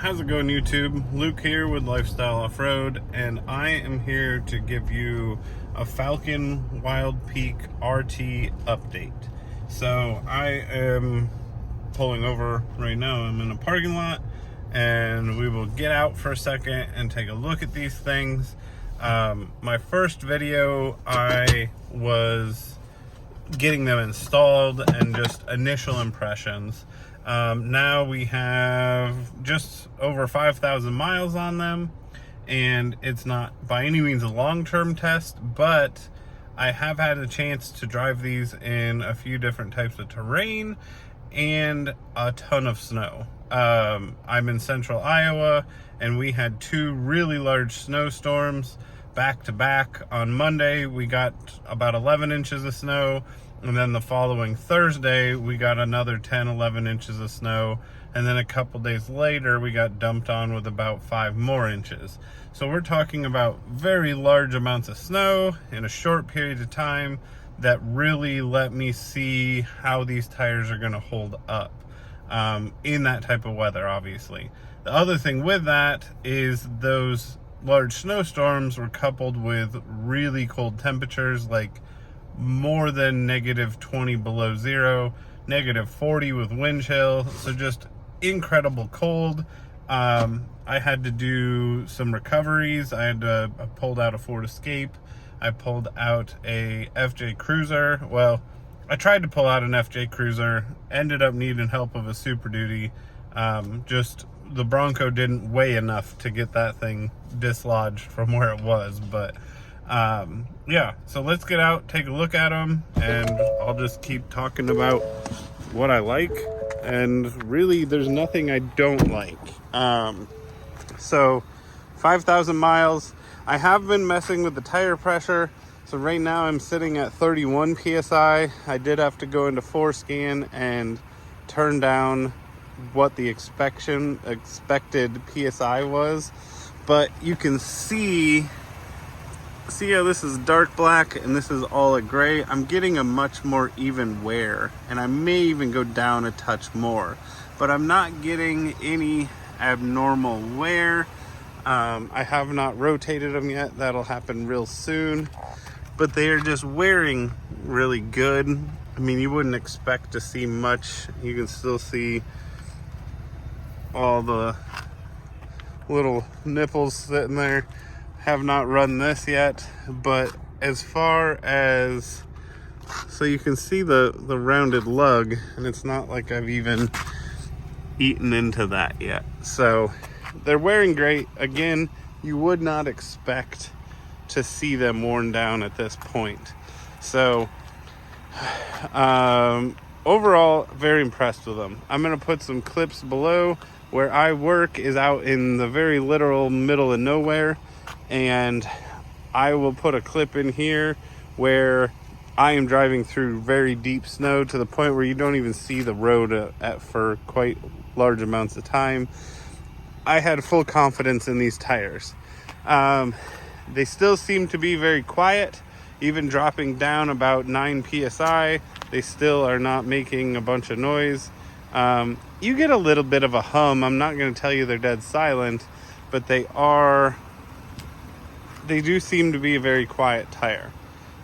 How's it going, YouTube? Luke here with Lifestyle Off-Road, and I am here to give you a Falken Wildpeak RT update. So I am pulling over right now. I'm in a parking lot, and we will get out for a second and take a look at these things. My first video, I was getting them installed and just initial impressions. Now we have just over 5,000 miles on them, and it's not by any means a long-term test, but I have had a chance to drive these in a few different types of terrain and a ton of snow. I'm in central Iowa, and we had two really large snowstorms back to back. On Monday, we got about 11 inches of snow. And then the following Thursday, we got another 10, 11 inches of snow. And then a couple days later, we got dumped on with about 5 more inches. So we're talking about very large amounts of snow in a short period of time that really let me see how these tires are going to hold up in that type of weather, obviously. The other thing with that is those large snowstorms were coupled with really cold temperatures, like more than -20 below zero, -40 with wind chill. So just incredible cold. I had to do some recoveries. I pulled out a Ford Escape. I pulled out a FJ Cruiser. Well, I tried to pull out an FJ Cruiser, ended up needing help of a Super Duty. Just the Bronco didn't weigh enough to get that thing dislodged from where it was, but yeah, so let's get out, take a look at them, and I'll just keep talking about what I like. And really, there's nothing I don't like. So 5,000 miles. I have been messing with the tire pressure. So right now I'm sitting at 31 PSI. I did have to go into Forescan and turn down what the expected PSI was. But you can see how this is dark black and this is all a gray. I'm getting a much more even wear, and I may even go down a touch more, but I'm not getting any abnormal wear. I have not rotated them yet. That'll happen real soon, but they are just wearing really good. I mean, you wouldn't expect to see much. You can still see all the little nipples sitting there. Have not run this yet, but as far as, so you can see the rounded lug, and it's not like I've even eaten into that yet. So they're wearing great. Again, you would not expect to see them worn down at this point. So overall, very impressed with them. I'm gonna put some clips below. Where I work is out in the very literal middle of nowhere, and I will put a clip in here where I am driving through very deep snow to the point where you don't even see the road for quite large amounts of time. I had full confidence in these tires. They still seem to be very quiet, even dropping down about 9 PSI. They still are not making a bunch of noise. You get a little bit of a hum. I'm not going to tell you they're dead silent, but they do seem to be a very quiet tire.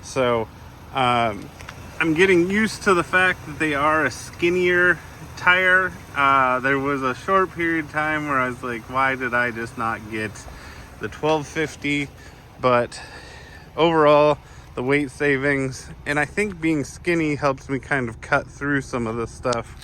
So I'm getting used to the fact that they are a skinnier tire. There was a short period of time where I was like, why did I just not get the 1250? But overall, the weight savings, and I think being skinny helps me kind of cut through some of this stuff.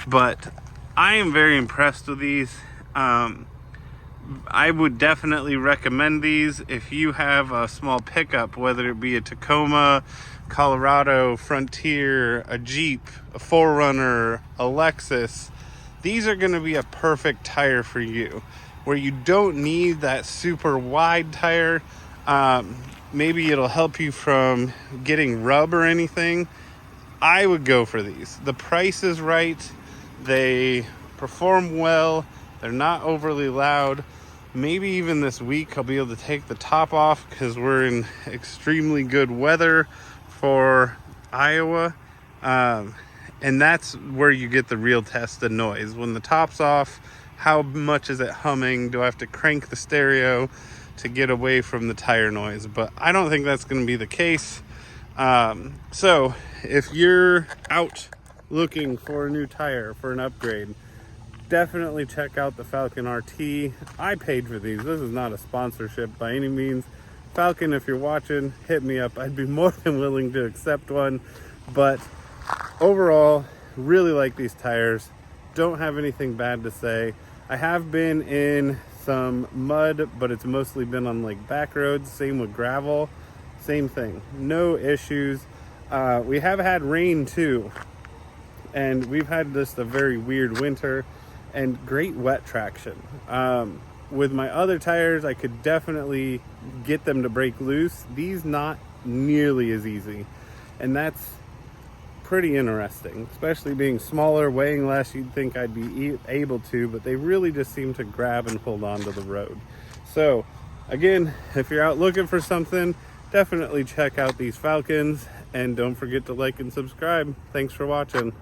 But I am very impressed with these. I would definitely recommend these if you have a small pickup, whether it be a Tacoma, Colorado, Frontier, a Jeep, a 4Runner, a Lexus. These are going to be a perfect tire for you, where you don't need that super wide tire. Maybe it'll help you from getting rub or anything. I would go for these. The price is right. They perform well. They're not overly loud. Maybe even this week I'll be able to take the top off because we're in extremely good weather for Iowa. And that's where you get the real test of noise. When the top's off, how much is it humming? Do I have to crank the stereo to get away from the tire noise? But I don't think that's going to be the case. So if you're out looking for a new tire for an upgrade, definitely check out the Falken RT. I paid for these. This is not a sponsorship by any means. Falken, if you're watching, hit me up. I'd be more than willing to accept one. But overall, really like these tires. Don't have anything bad to say. I have been in some mud, but it's mostly been on like back roads. Same with gravel. Same thing. No issues. We have had rain too. And we've had just a very weird winter and great wet traction. With my other tires, I could definitely get them to break loose. These not nearly as easy. And that's pretty interesting, especially being smaller, weighing less. You'd think I'd be able to, but they really just seem to grab and hold on to the road. So again, if you're out looking for something, definitely check out these Falkens, and don't forget to like and subscribe. Thanks for watching.